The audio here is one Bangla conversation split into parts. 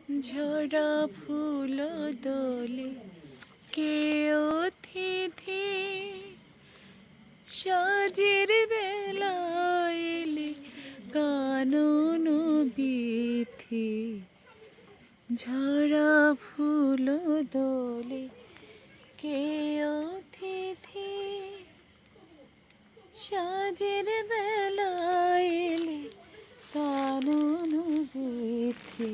ঝরা ফুল দোলে কে অতিথি সাজের বেলা এলে কানন বিথি ঝরা ফুল দোলে কে অতিথি সাজের বেলা এলে কানন বিথি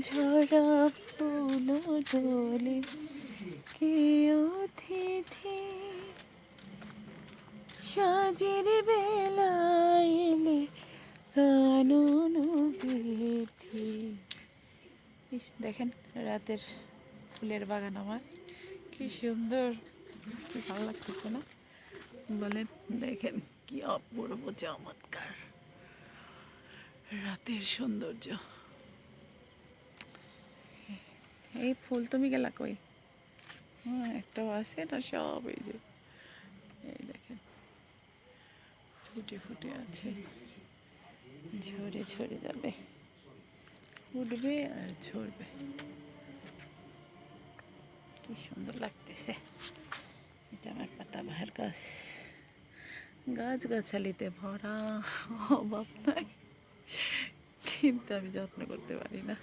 ঝরা ফুল দোলে কে অতিথি সাজের বেলা এলে কানন বিথি। দেখেন রাতের ফুলের বাগান আমার কি সুন্দর, কি ভালো লাগতেছে না বলেন? দেখেন কি অপূর্ব চমৎকার রাতের সৌন্দর্য। এই ফুল তুমি গেলা কই? হ্যাঁ একটাও আছে না, সব এই যে এই দেখেন ফুটে ফুটে আছে, ঝরে ঝরে যাবে, উঠবে আর ঝরবে। কি সুন্দর লাগতেছে। এটা আমার পাতাবাহার গাছ, গাছগাছালিতে ভরা, অভাব নাই, কিন্তু আমি যত্ন করতে পারি না।